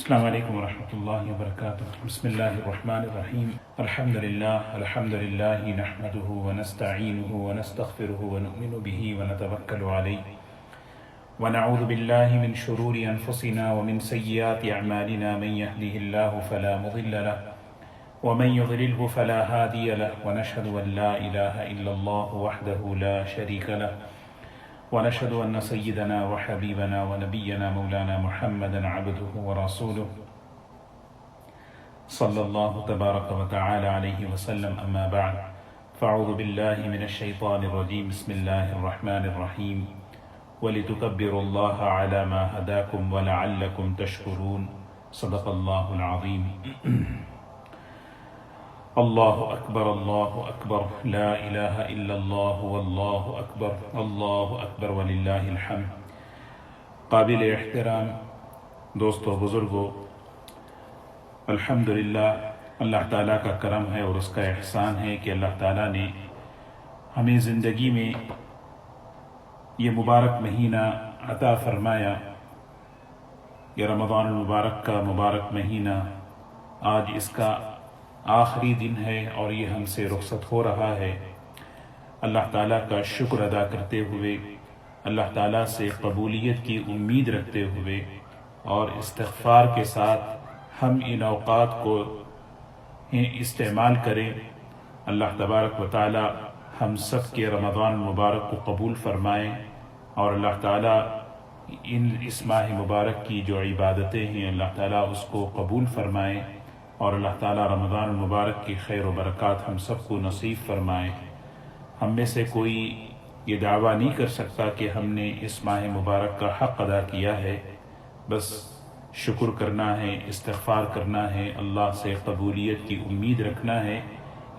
السلام علیکم ورحمۃ اللہ وبرکاتہ۔ بسم اللہ الرحمن الرحیم۔ الحمد للہ نحمده ونستعینه ونستغفره ونؤمن به ونتوکل علیہ ونعوذ باللہ من شرور انفسنا ومن سیئات اعمالنا، من يهده الله فلا مضل له ومن يضلله فلا هادی له، ونشهد ان لا الہ الا اللہ وحدہ لا شریک له، ونشهد أن سيدنا وحبيبنا ونبينا مولانا محمدا عبده ورسوله صلى الله تبارك وتعالى عليه وسلم، أما بعد فأعوذ بالله من الشيطان الرجيم، بسم الله الرحمن الرحيم، ولتكبروا الله على ما هداكم ولعلكم تشكرون، صدق الله العظيم۔ اللہ اکبر لا الہ الا اللہ واللہ اکبر وللہ الحمد۔ قابل احترام دوستو، بزرگو، الحمدللہ اللہ تعالیٰ کا کرم ہے اور اس کا احسان ہے کہ اللہ تعالیٰ نے ہمیں زندگی میں یہ مبارک مہینہ عطا فرمایا۔ یہ رمضان المبارک کا مبارک مہینہ آج اس کا آخری دن ہے اور یہ ہم سے رخصت ہو رہا ہے۔ اللہ تعالیٰ کا شکر ادا کرتے ہوئے، اللہ تعالیٰ سے قبولیت کی امید رکھتے ہوئے اور استغفار کے ساتھ ہم ان اوقات کو استعمال کریں۔ اللہ تبارک و تعالیٰ ہم سب کے رمضان المبارک کو قبول فرمائیں، اور اللہ تعالیٰ اس ماہ مبارک کی جو عبادتیں ہیں اللہ تعالیٰ اس کو قبول فرمائیں، اور اللہ تعالیٰ رمضان المبارک کی خیر و برکات ہم سب کو نصیب فرمائے۔ ہم میں سے کوئی یہ دعویٰ نہیں کر سکتا کہ ہم نے اس ماہ مبارک کا حق ادا کیا ہے، بس شکر کرنا ہے، استغفار کرنا ہے، اللہ سے قبولیت کی امید رکھنا ہے۔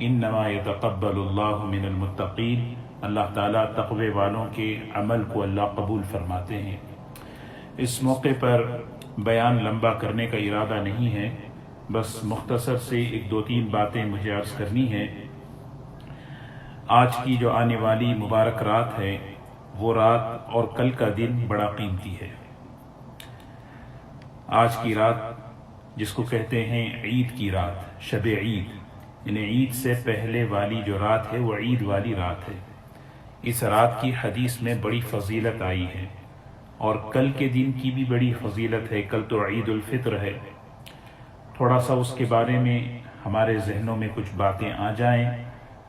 انما یتقبل اللہ من المتقین، اللہ تعالیٰ تقوی والوں کے عمل کو اللہ قبول فرماتے ہیں۔ اس موقع پر بیان لمبا کرنے کا ارادہ نہیں ہے، بس مختصر سے ایک دو تین باتیں مجھے عرض کرنی ہے۔ آج کی جو آنے والی مبارک رات ہے، وہ رات اور کل کا دن بڑا قیمتی ہے۔ آج کی رات جس کو کہتے ہیں عید کی رات، شب عید، یعنی عید سے پہلے والی جو رات ہے وہ عید والی رات ہے۔ اس رات کی حدیث میں بڑی فضیلت آئی ہے، اور کل کے دن کی بھی بڑی فضیلت ہے۔ کل تو عید الفطر ہے، تھوڑا سا اس کے بارے میں ہمارے ذہنوں میں کچھ باتیں آ جائیں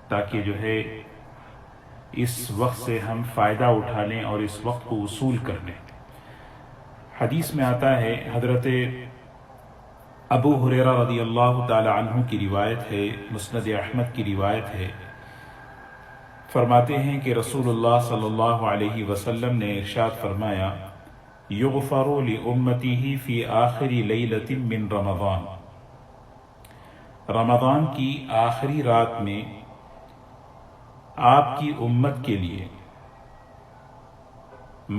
تاکہ جو ہے اس وقت سے ہم فائدہ اٹھا لیں اور اس وقت کو وصول کر لیں۔ حدیث میں آتا ہے، حضرت ابو ہریرہ رضی اللہ تعالی عنہ کی روایت ہے، مسند احمد کی روایت ہے، فرماتے ہیں کہ رسول اللہ صلی اللہ علیہ وسلم نے ارشاد فرمایا، یغفر لأمتہ فی آخر لیلۃ من رمضان، رمضان کی آخری رات میں آپ کی امت کے لیے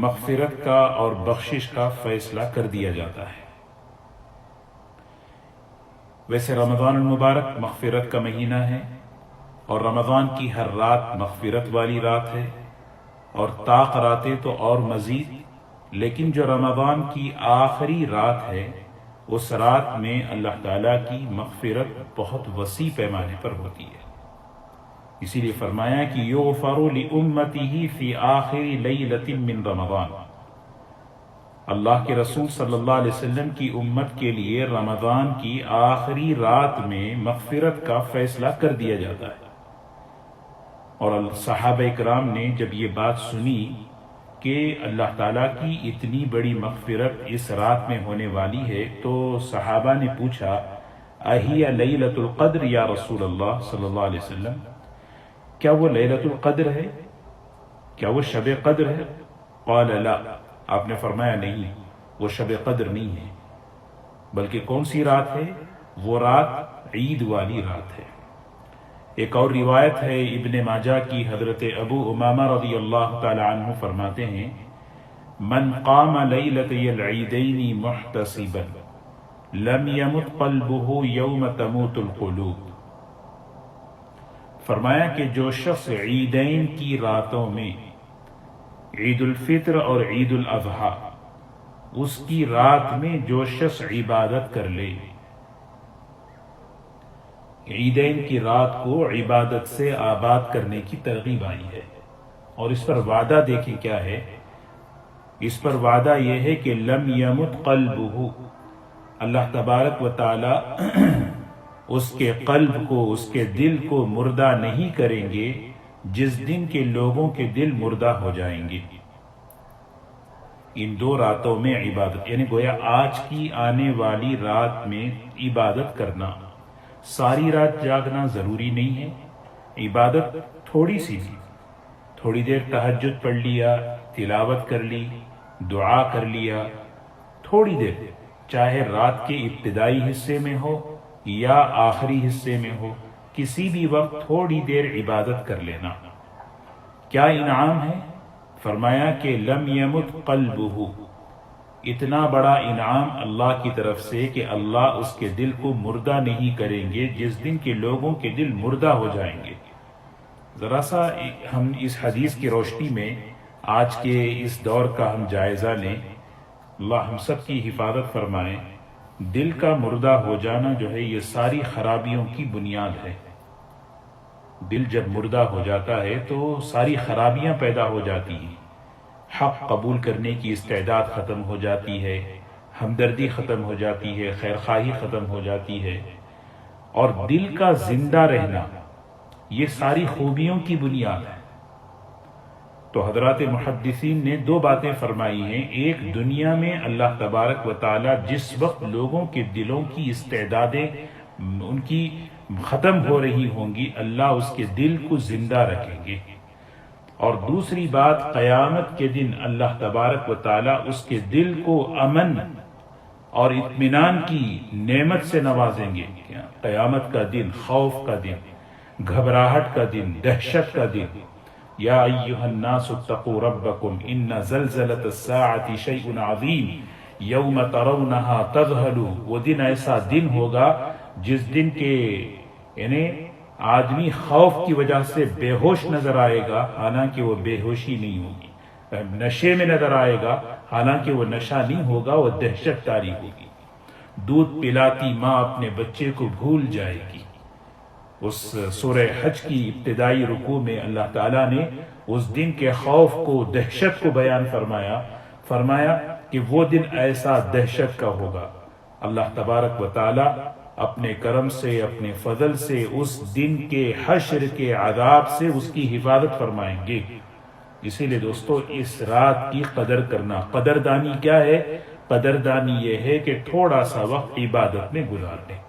مغفرت کا اور بخشش کا فیصلہ کر دیا جاتا ہے۔ ویسے رمضان المبارک مغفرت کا مہینہ ہے، اور رمضان کی ہر رات مغفرت والی رات ہے، اور طاق راتیں تو اور مزید، لیکن جو رمضان کی آخری رات ہے اس رات میں اللہ تعالیٰ کی مغفرت بہت وسیع پیمانے پر ہوتی ہے۔ اسی لیے فرمایا کہ یغفر لأمتہ فی آخر لیلۃ من رمضان، اللہ کے رسول صلی اللہ علیہ وسلم کی امت کے لیے رمضان کی آخری رات میں مغفرت کا فیصلہ کر دیا جاتا ہے۔ اور صحابہ اکرام نے جب یہ بات سنی کہ اللہ تعالیٰ کی اتنی بڑی مغفرت اس رات میں ہونے والی ہے، تو صحابہ نے پوچھا، اہی لیلۃ القدر یا رسول اللہ صلی اللہ علیہ وسلم، کیا وہ لیلۃ القدر ہے؟ کیا وہ شب قدر ہے؟ قال لا، آپ نے فرمایا نہیں، وہ شب قدر نہیں ہے، بلکہ کون سی رات ہے؟ وہ رات عید والی رات ہے۔ ایک اور روایت ہے ابن ماجہ کی، حضرت ابو امامہ رضی اللہ تعالی عنہ فرماتے ہیں، من قام لیلتی العیدین محتسبا لم یمت قلبہ یوم تموت القلوب، فرمایا کہ جو شخص عیدین کی راتوں میں، عید الفطر اور عید الاضحیٰ، اس کی رات میں جو شخص عبادت کر لے، عیدین کی رات کو عبادت سے آباد کرنے کی ترغیب آئی ہے، اور اس پر وعدہ دیکھیں کیا ہے۔ اس پر وعدہ یہ ہے کہ لم یمت قلبہ، اللہ تبارک و تعالی اس کے قلب کو، اس کے دل کو مردہ نہیں کریں گے جس دن کے لوگوں کے دل مردہ ہو جائیں گے۔ ان 2 راتوں میں عبادت، یعنی گویا آج کی آنے والی رات میں عبادت کرنا، ساری رات جاگنا ضروری نہیں ہے، عبادت تھوڑی سی بھی، تھوڑی دیر تہجد پڑھ لیا، تلاوت کر لی، دعا کر لیا، تھوڑی دیر، چاہے رات کے ابتدائی حصے میں ہو یا آخری حصے میں ہو، کسی بھی وقت تھوڑی دیر عبادت کر لینا۔ کیا انعام ہے؟ فرمایا کہ لم یمت قلبہ، اتنا بڑا انعام اللہ کی طرف سے کہ اللہ اس کے دل کو مردہ نہیں کریں گے جس دن کے لوگوں کے دل مردہ ہو جائیں گے۔ ذرا سا ہم اس حدیث کی روشنی میں آج کے اس دور کا ہم جائزہ لیں، اللہ ہم سب کی حفاظت فرمائے۔ دل کا مردہ ہو جانا جو ہے یہ ساری خرابیوں کی بنیاد ہے۔ دل جب مردہ ہو جاتا ہے تو ساری خرابیاں پیدا ہو جاتی ہیں، حق قبول کرنے کی استعداد ختم ہو جاتی ہے، ہمدردی ختم ہو جاتی ہے، خیرخواہی ختم ہو جاتی ہے، اور دل کا زندہ رہنا یہ ساری خوبیوں کی بنیاد ہے۔ تو حضرات محدثین نے 2 باتیں فرمائی ہیں، ایک دنیا میں اللہ تبارک و تعالی جس وقت لوگوں کے دلوں کی استعدادیں ان کی ختم ہو رہی ہوں گی، اللہ اس کے دل کو زندہ رکھیں گے، اور دوسری بات قیامت کے دن اللہ تبارک و تعالی اس کے دل کو امن اور اطمینان کی نعمت سے نوازیں گے۔ قیامت کا دن، خوف کا دن، گھبراہٹ کا دن، دہشت کا دن۔ یا ایہا الناس اتقوا ربکم ان زلزلۃ الساعۃ شیء عظیم یوم ترونہا تذہل، وہ دن ایسا دن ہوگا جس دن کے یعنی آدمی خوف کی وجہ سے بے ہوش نظر آئے گا، حالانکہ وہ بے ہوشی نہیں ہوگی، نشے میں نظر آئے گا، حالانکہ وہ نشہ نہیں ہوگا، وہ دہشت طاری ہوگی۔ دودھ پلاتی ماں اپنے بچے کو بھول جائے گی۔ اس سورہ حج کی ابتدائی رکوع میں اللہ تعالیٰ نے اس دن کے خوف کو، دہشت کو بیان فرمایا کہ وہ دن ایسا دہشت کا ہوگا۔ اللہ تبارک و تعالیٰ اپنے کرم سے، اپنے فضل سے اس دن کے حشر کے عذاب سے اس کی حفاظت فرمائیں گے۔ اسی لیے دوستو اس رات کی قدر کرنا، قدردانی کیا ہے؟ قدردانی یہ ہے کہ تھوڑا سا وقت عبادت میں گزار لیں۔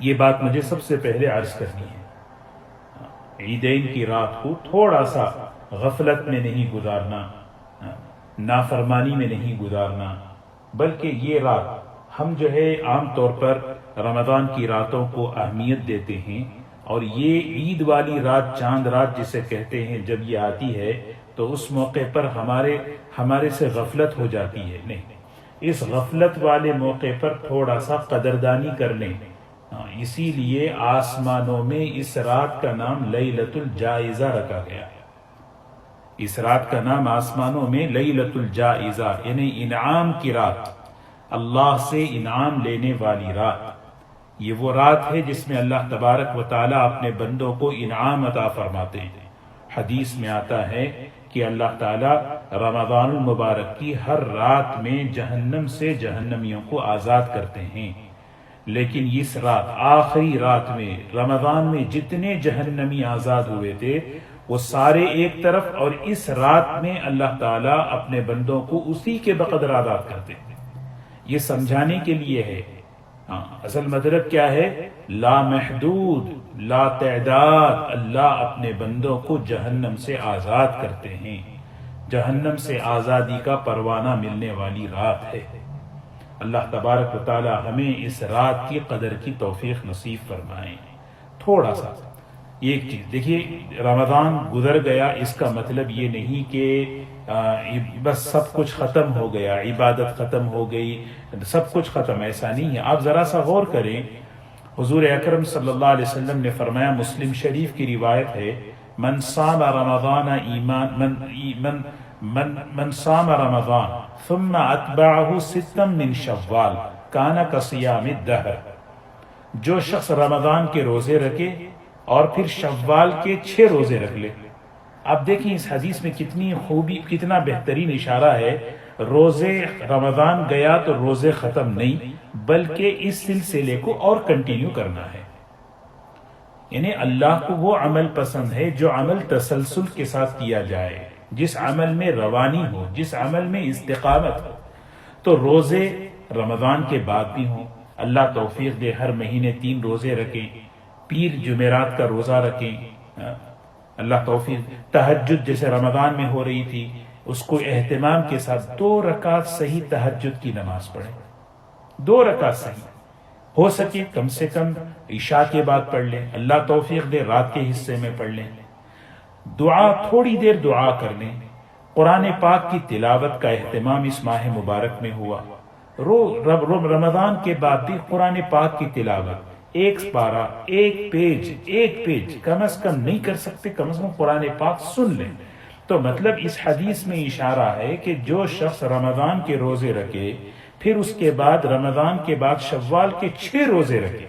یہ بات مجھے سب سے پہلے عرض کرنی ہے، عیدین کی رات کو تھوڑا سا غفلت میں نہیں گزارنا، نافرمانی میں نہیں گزارنا، بلکہ یہ رات ہم جو ہے عام طور پر رمضان کی راتوں کو اہمیت دیتے ہیں، اور یہ عید والی رات، چاند رات جسے کہتے ہیں، جب یہ آتی ہے تو اس موقع پر ہمارے سے غفلت ہو جاتی ہے۔ نہیں، اس غفلت والے موقع پر تھوڑا سا قدردانی کر لیں۔ اسی لیے آسمانوں میں اس رات کا نام لیلۃ الجائزہ رکھا گیا ہے۔ اس رات کا نام آسمانوں میں لیلۃ الجائزہ یعنی انعام کی رات، اللہ سے انعام لینے والی رات۔ یہ وہ رات ہے جس میں اللہ تبارک و تعالیٰ اپنے بندوں کو انعام عطا فرماتے ہیں۔ حدیث میں آتا ہے کہ اللہ تعالیٰ رمضان المبارک کی ہر رات میں جہنم سے جہنمیوں کو آزاد کرتے ہیں، لیکن اس رات، آخری رات میں، رمضان میں جتنے جہنمی آزاد ہوئے تھے وہ سارے ایک طرف، اور اس رات میں اللہ تعالیٰ اپنے بندوں کو اسی کے بقدر آزاد کرتے ہیں۔ یہ سمجھانے کے لیے ہے۔ اصل مطلب کیا ہے؟ لا محدود، لا تعداد، اللہ اپنے بندوں کو جہنم سے آزاد کرتے ہیں۔ جہنم سے آزادی کا پروانہ ملنے والی رات ہے۔ اللہ تبارک و تعالی ہمیں اس رات کی قدر کی توفیق نصیب فرمائیں۔ تھوڑا سا ایک چیز دیکھیے، رمضان گزر گیا اس کا مطلب یہ نہیں کہ بس سب کچھ ختم ہو گیا، عبادت ختم ہو گئی، سب کچھ ختم، ایسا نہیں ہے۔ آپ ذرا سا غور کریں، حضور اکرم صلی اللہ علیہ وسلم نے فرمایا، مسلم شریف کی روایت ہے، من صام رمضان من صام رمضان ثم اتبعه ستا من شوال کان کصیام الدہر، جو شخص رمضان کے روزے رکھے اور پھر شوال کے 6 روزے رکھ لے۔ اب دیکھیں اس حدیث میں کتنی خوبی، کتنا بہترین اشارہ ہے۔ روزے رمضان گیا تو روزے ختم نہیں، بلکہ اس سلسلے کو اور کنٹینیو کرنا ہے۔ یعنی اللہ کو وہ عمل پسند ہے جو عمل تسلسل کے ساتھ کیا جائے، جس عمل میں روانی ہو، جس عمل میں استقامت ہو۔ تو روزے رمضان کے بعد بھی ہوں، اللہ توفیق دے ہر مہینے 3 روزے رکھیں، پیر جمعرات کا روزہ رکھیں، اللہ توفیق، تہجد جیسے رمضان میں ہو رہی تھی اس کو اہتمام کے ساتھ 2 رکعت صحیح تہجد کی نماز پڑھیں، 2 رکعت صحیح، ہو سکے کم سے کم عشاء کے بعد پڑھ لیں، اللہ توفیق دے رات کے حصے میں پڑھ لیں، دعا تھوڑی دیر دعا کر لیں، قرآن پاک کی تلاوت کا اہتمام اس ماہ مبارک میں ہوا۔ رمضان کے بعد بھی قرآن پاک کی تلاوت، 1 پارہ، 1 پیج کم از کم نہیں کر سکتے، کم از کم قرآن پاک سن لیں۔ تو مطلب اس حدیث میں اشارہ ہے کہ جو شخص رمضان کے روزے رکھے پھر اس کے بعد رمضان کے بعد شوال کے 6 روزے رکھے،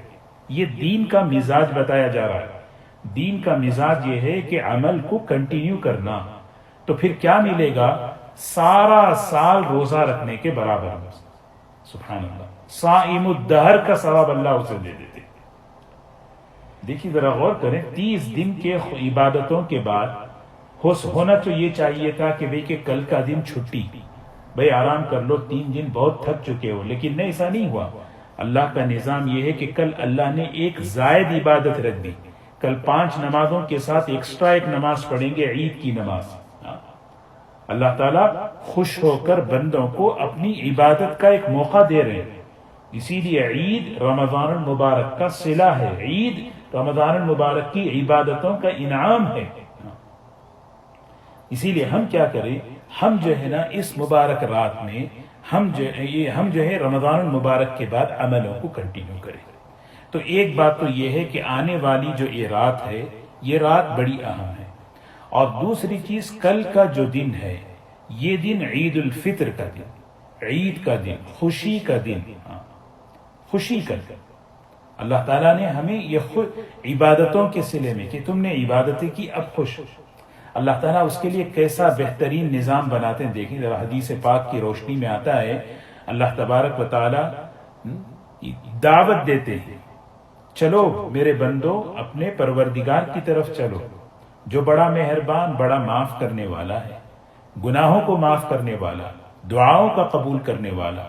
یہ دین کا مزاج بتایا جا رہا ہے۔ دین کا مزاج یہ ہے کہ عمل کو کنٹینیو کرنا، تو پھر کیا ملے گا؟ سارا سال روزہ رکھنے کے برابر۔ سبحان اللہ، صائم الدہر کا ثواب اللہ اسے دے دیتے۔ دیکھیے ذرا غور کریں، 30 دن کے عبادتوں کے بعد ہونا تو یہ چاہیے تھا کہ بھئی کہ کل کا دن چھٹی، بھئی آرام کر لو، 3 دن بہت تھک چکے ہو، لیکن نہیں، ایسا نہیں ہوا۔ اللہ کا نظام یہ ہے کہ کل اللہ نے ایک زائد عبادت رکھ دی، کل 5 نمازوں کے ساتھ ایکسٹرا ایک نماز پڑھیں گے، عید کی نماز۔ اللہ تعالیٰ خوش ہو کر بندوں کو اپنی عبادت کا ایک موقع دے رہے ہیں، اسی لیے عید رمضان المبارک کا صلہ ہے، عید رمضان المبارک کی عبادتوں کا انعام ہے۔ اسی لیے ہم کیا کریں، ہم جو ہے نا اس مبارک رات میں ہم جو ہے رمضان المبارک کے بعد عملوں کو کنٹینیو کریں۔ تو ایک بات تو یہ ہے کہ آنے والی جو یہ رات ہے، یہ رات بڑی اہم ہے، اور دوسری چیز کل کا جو دن ہے، یہ دن عید الفطر کا دن، عید کا دن، خوشی کا دن، خوشی کا دن۔ اللہ تعالیٰ نے ہمیں یہ عبادتوں کے صلے میں کہ تم نے عبادتیں کی، اب خوش ہو۔ اللہ تعالیٰ اس کے لیے کیسا بہترین نظام بناتے ہیں، دیکھیں ذرا حدیث پاک کی روشنی میں آتا ہے، اللہ تبارک و تعالیٰ دعوت دیتے ہیں، چلو میرے بندو اپنے پروردگار کی طرف چلو، جو بڑا مہربان، بڑا معاف کرنے والا ہے، گناہوں کو معاف کرنے والا، دعاؤں کا قبول کرنے والا۔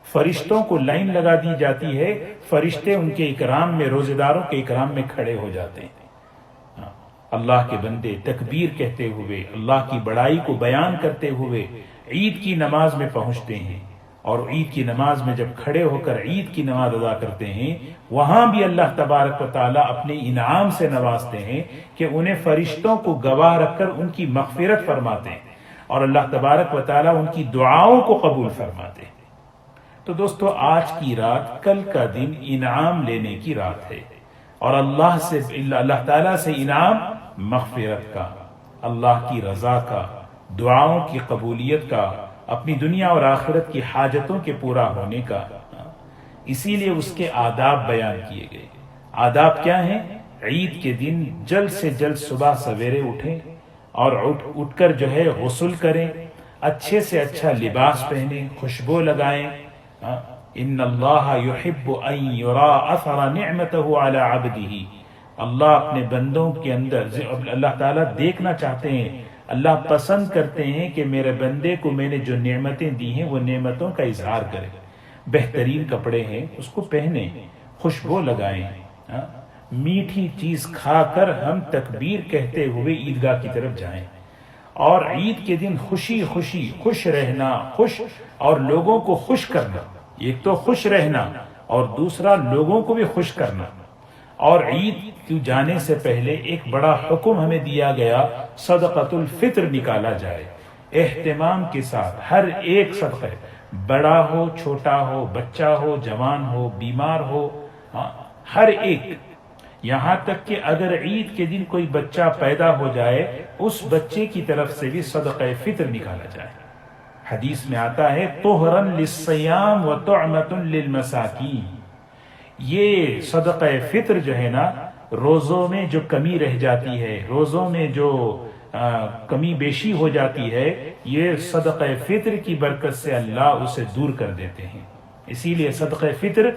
فرشتوں کو لائن لگا دی جاتی ہے، فرشتے ان کے اکرام میں، روزے داروں کے اکرام میں کھڑے ہو جاتے ہیں۔ اللہ کے بندے تکبیر کہتے ہوئے، اللہ کی بڑائی کو بیان کرتے ہوئے عید کی نماز میں پہنچتے ہیں، اور عید کی نماز میں جب کھڑے ہو کر عید کی نماز ادا کرتے ہیں، وہاں بھی اللہ تبارک و تعالیٰ اپنے انعام سے نوازتے ہیں کہ انہیں فرشتوں کو گواہ رکھ کر ان کی مغفرت فرماتے ہیں، اور اللہ تبارک و تعالیٰ ان کی دعاؤں کو قبول فرماتے ہیں۔ تو دوستو، آج کی رات، کل کا دن انعام لینے کی رات ہے، اور اللہ تعالیٰ سے انعام مغفرت کا، اللہ کی رضا کا، دعاؤں کی قبولیت کا، اپنی دنیا اور آخرت کی حاجتوں کے پورا ہونے کا۔ اسی لیے اس کے آداب بیان کیے گئے۔ آداب کیا ہیں؟ عید کے دن جلد سے جلد صبح سویرے اٹھیں، اور اٹھ کر جو ہے غسل کریں، اچھے سے اچھا لباس پہنیں، خوشبو لگائیں۔ ان اللہ یحب ان یرا اثر نعمتہ علی عبدہ، اللہ اپنے بندوں کے اندر، اللہ تعالیٰ دیکھنا چاہتے ہیں، اللہ پسند کرتے ہیں کہ میرے بندے کو میں نے جو نعمتیں دی ہیں وہ نعمتوں کا اظہار کرے۔ بہترین کپڑے ہیں اس کو پہنیں، خوشبو لگائیں، میٹھی چیز کھا کر ہم تکبیر کہتے ہوئے عیدگاہ کی طرف جائیں، اور عید کے دن خوش رہنا، اور لوگوں کو خوش کرنا، ایک تو خوش رہنا اور دوسرا لوگوں کو بھی خوش کرنا۔ اور عید کو جانے سے پہلے ایک بڑا حکم ہمیں دیا گیا، صدقۃ الفطر نکالا جائے اہتمام کے ساتھ۔ ہر ایک صدقہ، بڑا ہو، چھوٹا ہو، بچہ ہو، جوان ہو، بیمار ہو، ہر ایک، یہاں تک کہ اگر عید کے دن کوئی بچہ پیدا ہو جائے اس بچے کی طرف سے بھی صدقہ فطر نکالا جائے۔ حدیث میں آتا ہے طہرن للصیام وطعمۃ للمساکین، یہ صدقہ فطر جو ہے نا، روزوں میں جو کمی رہ جاتی ہے، روزوں میں جو کمی بیشی ہو جاتی ہے، یہ صدقہ فطر کی برکت سے اللہ اسے دور کر دیتے ہیں۔ اسی لیے صدقہ فطر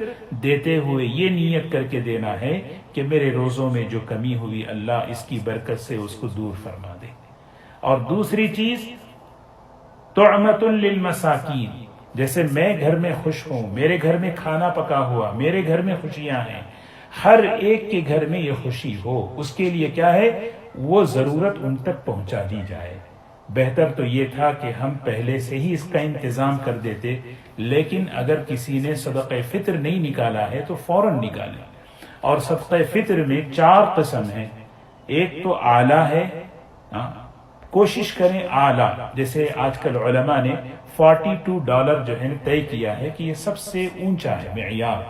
دیتے ہوئے یہ نیت کر کے دینا ہے کہ میرے روزوں میں جو کمی ہوئی اللہ اس کی برکت سے اس کو دور فرما دے۔ اور دوسری چیز طعمۃ للمساکین، جیسے میں گھر میں خوش ہوں، میرے گھر میں کھانا پکا ہوا، میرے گھر میں خوشیاں ہیں، ہر ایک کے گھر میں یہ خوشی ہو، اس کے لیے کیا ہے، وہ ضرورت ان تک پہنچا دی جائے۔ بہتر تو یہ تھا کہ ہم پہلے سے ہی اس کا انتظام کر دیتے، لیکن اگر کسی نے صدقہ فطر نہیں نکالا ہے تو فوراً نکالے۔ اور صدقہ فطر میں 4 قسم ہیں۔ ایک تو اعلیٰ ہے، کوشش کریں اعلیٰ، جیسے آج کل علماء نے $42 جو ہے طے کیا ہے کہ یہ سب سے اونچا ہے معیار۔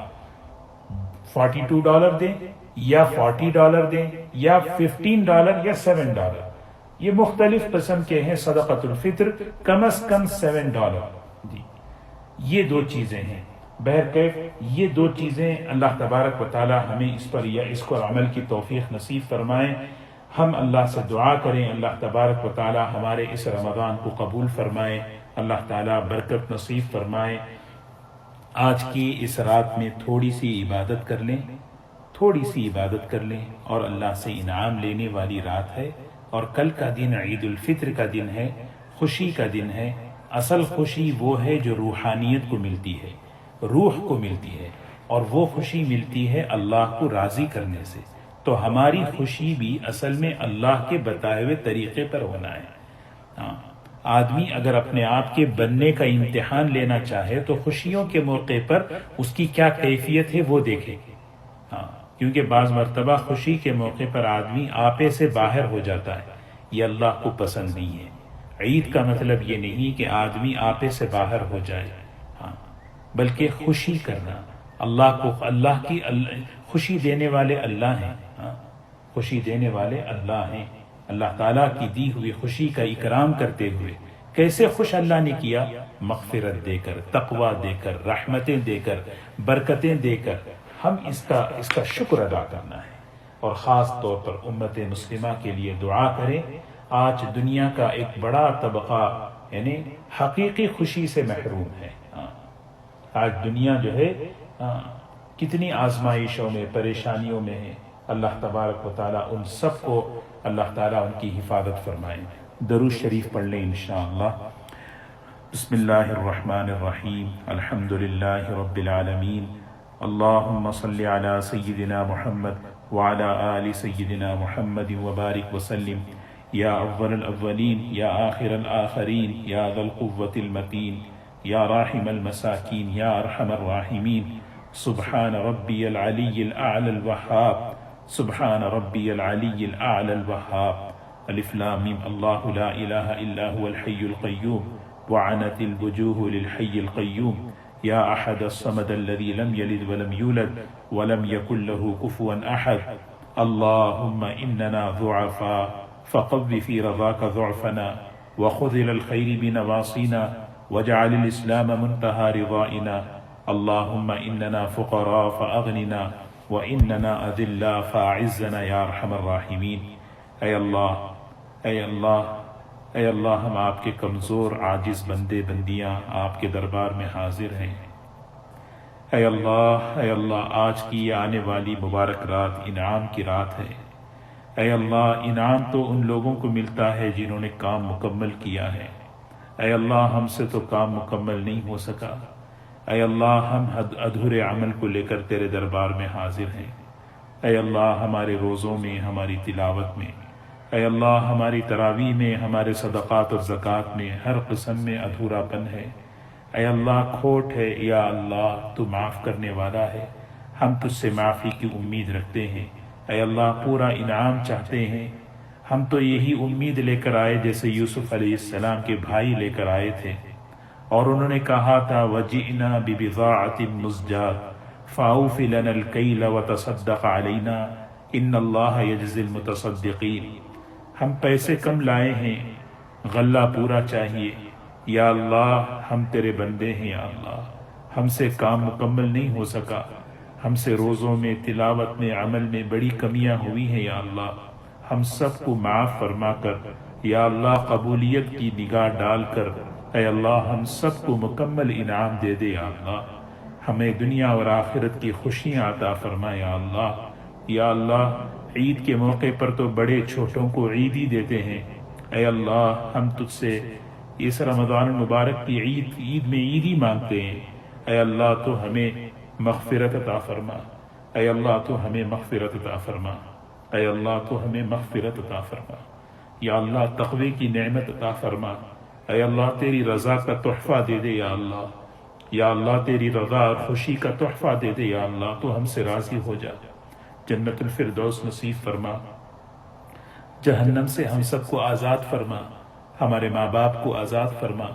$42 دیں یا $40 دیں یا $15 یا $7، یہ مختلف قسم کے ہیں صدقۃ الفطر، کم از کم $7 جی، یہ 2 چیزیں ہیں۔ بہرکیف یہ 2 چیزیں اللہ تبارک و تعالی ہمیں اس پر یا اس کو عمل کی توفیق نصیب فرمائیں۔ ہم اللہ سے دعا کریں اللہ تبارک و تعالی ہمارے اس رمضان کو قبول فرمائے، اللہ تعالی برکت نصیب فرمائے۔ آج کی اس رات میں تھوڑی سی عبادت کر لیں، تھوڑی سی عبادت کر لیں، اور اللہ سے انعام لینے والی رات ہے۔ اور کل کا دن عید الفطر کا دن ہے، خوشی کا دن ہے۔ اصل خوشی وہ ہے جو روحانیت کو ملتی ہے، روح کو ملتی ہے، اور وہ خوشی ملتی ہے اللہ کو راضی کرنے سے۔ تو ہماری خوشی بھی اصل میں اللہ کے بتائے ہوئے طریقے پر ہونا ہے۔ آدمی اگر اپنے آپ کے بننے کا امتحان لینا چاہے تو خوشیوں کے موقع پر اس کی کیا کیفیت ہے وہ دیکھے، کیونکہ بعض مرتبہ خوشی کے موقع پر آدمی آپے سے باہر ہو جاتا ہے، یہ اللہ کو پسند نہیں ہے۔ عید کا مطلب یہ نہیں کہ آدمی آپے سے باہر ہو جائے، بلکہ خوشی کرنا، اللہ کی خوشی دینے والے اللہ ہیں، خوشی دینے والے اللہ ہیں۔ اللہ تعالیٰ کی دی ہوئی خوشی کا اکرام کرتے ہوئے کیسے خوش اللہ نے کیا، مغفرت دے کر، تقوی دے کر، رحمتیں دے کر، برکتیں دے کر، ہم اس کا شکر ادا کرنا ہے۔ اور خاص طور پر امت مسلمہ کے لیے دعا کریں۔ آج دنیا کا ایک بڑا طبقہ یعنی حقیقی خوشی سے محروم ہے۔ آج دنیا جو ہے کتنی آزمائشوں میں، پریشانیوں میں ہے۔ اللہ تبارک و تعالیٰ ان سب کو اللہ تعالیٰ ان کی حفاظت فرمائے۔ درود شریف پڑھ لیں انشاءاللہ۔ بسم اللہ الرحمن الرحیم، الحمد للہ رب العالمین، اللہم صلی علی سیدنا محمد وعلی آل سیدنا محمد وبارک وسلم، یا اول الاولین یا آخر الآخرین یا ذا القوة المتین یا راحم المساکین یا ارحم الراحمین، سبحان ربی العلی الاعلی الوہاب، سبحان ربی العلی الاعلی الوہاب۔ الف لام میم، اللہ لا الہ الا هو الحی القیوم وعنت الوجوہ للحی القیوم، یا احد الصمد الذی لم یلد ولم یولد ولم یکن له کفوا احد، اللہم اننا ضعفاء فقو فی رضاک ضعفنا وخذل الخیر بنواصینا واجعل الاسلام منتہى رضائنا، اللہم اننا فقراء فاغننا واننا اذلاء فاعزنا یا ارحم الراحمین۔ اے اللہ، اے اللہ، اے اللہ، ہم آپ کے کمزور عاجز بندے بندیاں آپ کے دربار میں حاضر ہیں۔ اے اللہ، اے اللہ، آج کی یہ آنے والی مبارک رات انعام کی رات ہے۔ اے اللہ، انعام تو ان لوگوں کو ملتا ہے جنہوں نے کام مکمل کیا ہے۔ اے اللہ، ہم سے تو کام مکمل نہیں ہو سکا۔ اے اللہ، ہم ادھورے عمل کو لے کر تیرے دربار میں حاضر ہیں۔ اے اللہ، ہمارے روزوں میں، ہماری تلاوت میں، اے اللہ، ہماری تراویح میں، ہمارے صدقات اور زکوٰۃ میں ہر قسم میں ادھورا پن ہے۔ اے اللہ، کھوٹ ہے، یا اللہ تو معاف کرنے والا ہے، ہم تجھ سے معافی کی امید رکھتے ہیں۔ اے اللہ، پورا انعام چاہتے ہیں، ہم تو یہی امید لے کر آئے جیسے یوسف علیہ السلام کے بھائی لے کر آئے تھے، اور انہوں نے کہا تھا وَجِئْنَا بِبِضَاعَةٍ مُزْجَاةٍ فَأَوْفِ لَنَا الْكَيْلَ وَتَصَدَّقْ عَلَيْنَا ان اللہ یجزی المتصدقین، ہم پیسے کم لائے ہیں، غلہ پورا چاہیے، یا اللہ ہم تیرے بندے ہیں، یا اللہ ہم سے کام مکمل نہیں ہو سکا، ہم سے روزوں میں، تلاوت میں، عمل میں بڑی کمیاں ہوئی ہیں، یا اللہ ہم سب کو معاف فرما کر، یا اللہ قبولیت کی نگاہ ڈال کر، اے اللہ ہم سب کو مکمل انعام دے دے، یا اللہ ہمیں دنیا اور آخرت کی خوشیاں عطا فرما، یا اللہ یا اللہ عید کے موقع پر تو بڑے چھوٹوں کو عید ہی دیتے ہیں، اے اللہ ہم تجھ سے اس رمضان المبارک کی عید میں عید ہی مانگتے ہیں، اے اللہ تو ہمیں مغفرت عطا فرما، اے اللہ تو ہمیں مغفرت عطا فرما، اے اللہ تو ہمیں مغفرت عطا فرما، یا اللہ تقوی کی نعمت عطا فرما، اے اللہ تیری رضا کا تحفہ دے دے، یا اللہ تیری رضا اور خوشی کا تحفہ دے دے، یا اللہ تو ہم سے راضی ہو جا، جنت الفردوس نصیب فرما، جہنم سے ہم سب کو آزاد فرما، ہمارے ماں باپ کو آزاد فرما،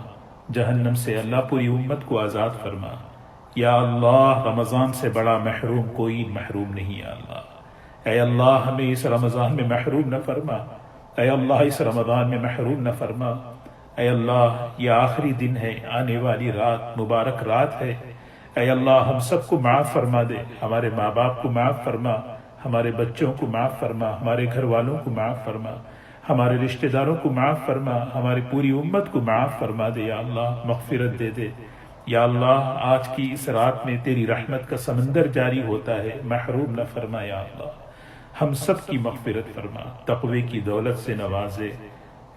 جہنم سے اللہ پوری امت کو آزاد فرما، یا اللہ رمضان سے بڑا محروم کوئی محروم نہیں، یا اللہ اے اللہ ہمیں اس رمضان میں محروم نہ فرما، اے اللہ اس رمضان میں محروم نہ فرما، اے اللہ یہ آخری دن ہے، آنے والی رات مبارک رات ہے، اے اللہ ہم سب کو معاف فرما دے، ہمارے ماں باپ کو معاف فرما، ہمارے بچوں کو معاف فرما، ہمارے گھر والوں کو معاف فرما، ہمارے رشتہ داروں کو معاف فرما، ہماری پوری امت کو معاف فرما دے، یا اللہ مغفرت دے دے، یا اللہ آج کی اس رات میں تیری رحمت کا سمندر جاری ہوتا ہے، محروم نہ فرما، یا اللہ ہم سب کی مغفرت فرما، تقوی کی دولت سے نوازے،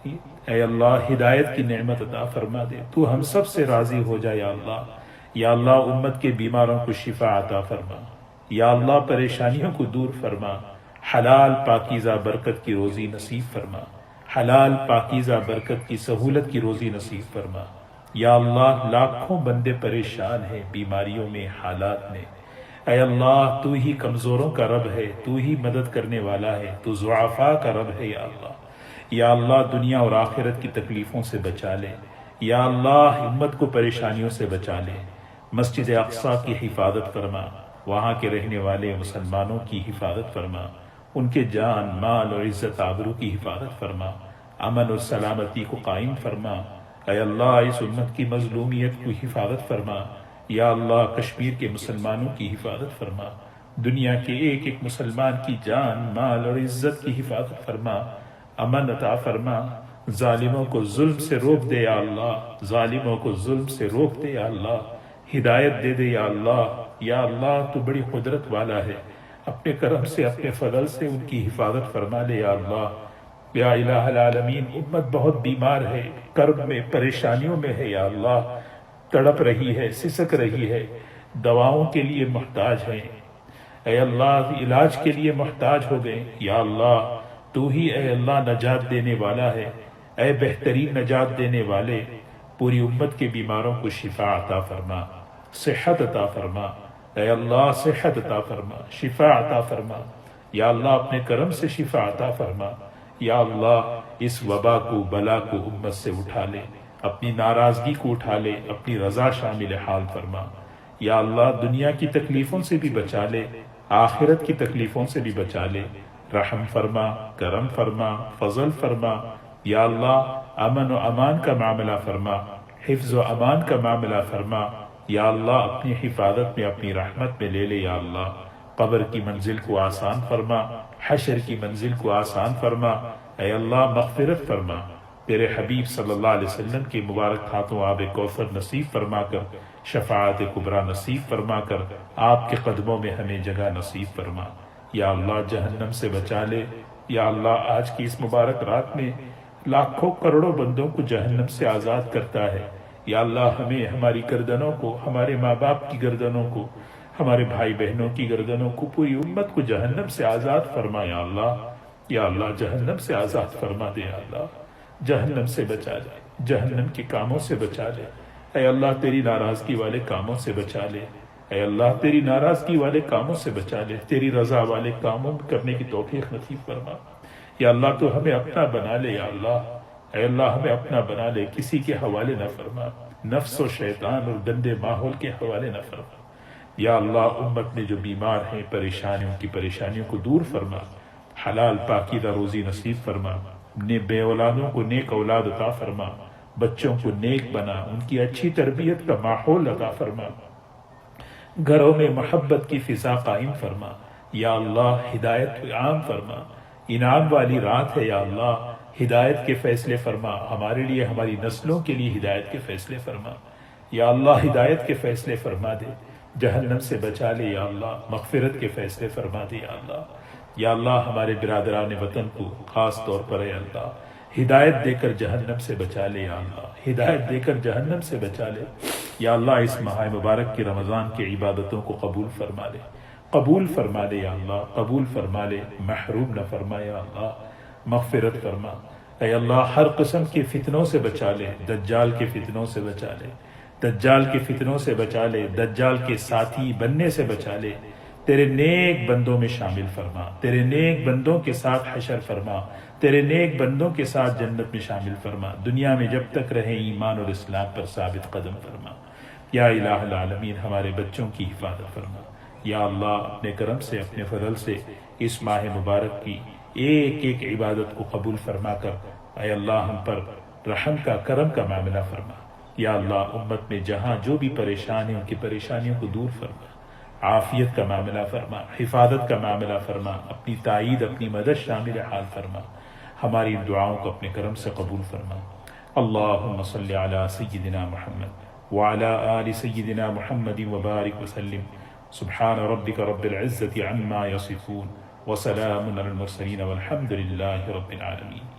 اے اللہ ہدایت کی نعمت عطا فرما دے، تو ہم سب سے راضی ہو جا، یا اللہ امت کے بیماروں کو شفا عطا فرما، یا اللہ پریشانیوں کو دور فرما، حلال پاکیزہ برکت کی روزی نصیب فرما، حلال پاکیزہ برکت کی سہولت کی روزی نصیب فرما، یا اللہ لاکھوں بندے پریشان ہیں بیماریوں میں، حالات میں، اے اللہ تو ہی کمزوروں کا رب ہے، تو ہی مدد کرنے والا ہے، تو ضعفاء کا رب ہے، یا اللہ دنیا اور آخرت کی تکلیفوں سے بچا لے، یا اللہ امت کو پریشانیوں سے بچا لے، مسجد اقصی کی حفاظت فرما، وہاں کے رہنے والے مسلمانوں کی حفاظت فرما، ان کے جان مال اور عزت آبرو کی حفاظت فرما، امن اور سلامتی کو قائم فرما، اے اللہ اس امت کی مظلومیت کو حفاظت فرما، یا اللہ کشمیر کے مسلمانوں کی حفاظت فرما، دنیا کے ایک ایک مسلمان کی جان مال اور عزت کی حفاظت فرما، امن عطا فرما، ظالموں کو ظلم سے روک دے، یا اللہ ظالموں کو ظلم سے روک دے، یا اللہ ہدایت دے دے، یا اللہ تو بڑی قدرت والا ہے، اپنے کرم سے اپنے فضل سے ان کی حفاظت فرما لے، یا اللہ یا الہ العالمین امت بہت بیمار ہے، کرب میں پریشانیوں میں ہے، یا اللہ تڑپ رہی ہے، سسک رہی ہے، دواؤں کے لیے محتاج ہے، اے اللہ علاج کے لیے محتاج ہو گئے، یا اللہ تو ہی اے اللہ نجات دینے والا ہے، اے بہترین نجات دینے والے، پوری امت کے بیماروں کو شفا عطا فرما، صحت عطا فرما، اے اللہ صحت عطا فرما، شفا عطا فرما، یا اللہ اپنے کرم سے شفا عطا فرما، یا اللہ اس وبا کو بلا کو امت سے اٹھا لے، اپنی ناراضگی کو اٹھا لے، اپنی رضا شامل حال فرما، یا اللہ دنیا کی تکلیفوں سے بھی بچا لے، آخرت کی تکلیفوں سے بھی بچا لے، رحم فرما، کرم فرما، فضل فرما، یا اللہ امن و امان کا معاملہ فرما، حفظ و امان کا معاملہ فرما، یا اللہ اپنی حفاظت میں اپنی رحمت میں لے لے، یا اللہ قبر کی منزل کو آسان فرما، حشر کی منزل کو آسان فرما، اے اللہ مغفرت فرما، تیرے حبیب صلی اللہ علیہ وسلم کے مبارک ہاتھوں آب کوثر نصیب فرما کر، شفاعت کبریٰ نصیب فرما کر، آپ کے قدموں میں ہمیں جگہ نصیب فرما، یا اللہ جہنم سے بچا لے، یا اللہ آج کی اس مبارک رات میں لاکھوں کروڑوں بندوں کو جہنم سے آزاد کرتا ہے، یا اللہ ہمیں ہماری گردنوں کو، ہمارے ماں باپ کی گردنوں کو، ہمارے بھائی بہنوں کی گردنوں کو، پوری امت کو جہنم سے آزاد فرما، یا اللہ جہنم سے آزاد فرما دے، یا اللہ جہنم سے بچا لے، جہنم کے کاموں سے بچا لے، اے اللہ تیری ناراضگی والے کاموں سے بچا لے، اے اللہ تیری ناراضگی والے کاموں سے بچا لے، تیری رضا والے کاموں کرنے کی توفیق نصیب فرما، یا اللہ تو ہمیں اپنا بنا لے، یا اللہ اے اللہ ہمیں اپنا بنا لے، کسی کے حوالے نہ فرما، نفس و شیطان اور گندے ماحول کے حوالے نہ فرما، یا اللہ امت میں جو بیمار ہیں پریشانیوں کی پریشانیوں کو دور فرما، حلال پاکیزہ روزی نصیب فرما، بے اولادوں کو نیک اولاد عطا فرما، بچوں کو نیک بنا، ان کی اچھی تربیت کا ماحول عطا فرما، گھروں میں محبت کی فضا قائم فرما، یا اللہ ہدایت عام فرما، انعام والی رات ہے یا اللہ، ہدایت کے فیصلے فرما، ہمارے لیے ہماری نسلوں کے لیے ہدایت کے فیصلے فرما، یا اللہ ہدایت کے فیصلے فرما دے، جہنم سے بچا لے یا اللہ، مغفرت کے فیصلے فرما دے یا اللہ، یا اللہ ہمارے برادران وطن کو خاص طور پر اے اللہ ہدایت دے کر جہنم سے بچا لے یا اللہ، ہدایت دے کر جہنم سے بچا لے یا اللہ، اس ماہ مبارک کی رمضان کی عبادتوں کو قبول فرما لے، قبول فرما لے یا اللہ، قبول فرما لے، محروم نہ فرما یا اللہ، مغفرت فرما اے اللہ، ہر قسم کے فتنوں سے بچا لے، دجال کے فتنوں سے بچا لے، دجال کے فتنوں سے بچا لے، دجال کے ساتھی بننے سے بچا لے، تیرے نیک بندوں میں شامل فرما، تیرے نیک بندوں کے ساتھ حشر فرما، تیرے نیک بندوں کے ساتھ جنت میں شامل فرما، دنیا میں جب تک رہے ایمان اور اسلام پر ثابت قدم فرما، یا الہ العالمین ہمارے بچوں کی حفاظت فرما، یا اللہ اپنے کرم سے اپنے فضل سے اس ماہ مبارک کی ایک ایک عبادت کو قبول فرما کر اے اللہ ہم پر رحم کا کرم کا معاملہ فرما، یا اللہ امت میں جہاں جو بھی پریشان ہیں ان کی پریشانیوں کو دور فرما، عافیت کا معاملہ فرما، حفاظت کا معاملہ فرما، اپنی تائید اپنی مدد شامل حال فرما، ہماری دعاؤں کو اپنے کرم سے قبول فرما۔ اللہم صلی علی سیدنا محمد وعلی آل سیدنا محمد وبارک وسلم، سبحان ربک رب العزة عما یصفون وسلام علی المرسلین والحمد للہ رب العالمین۔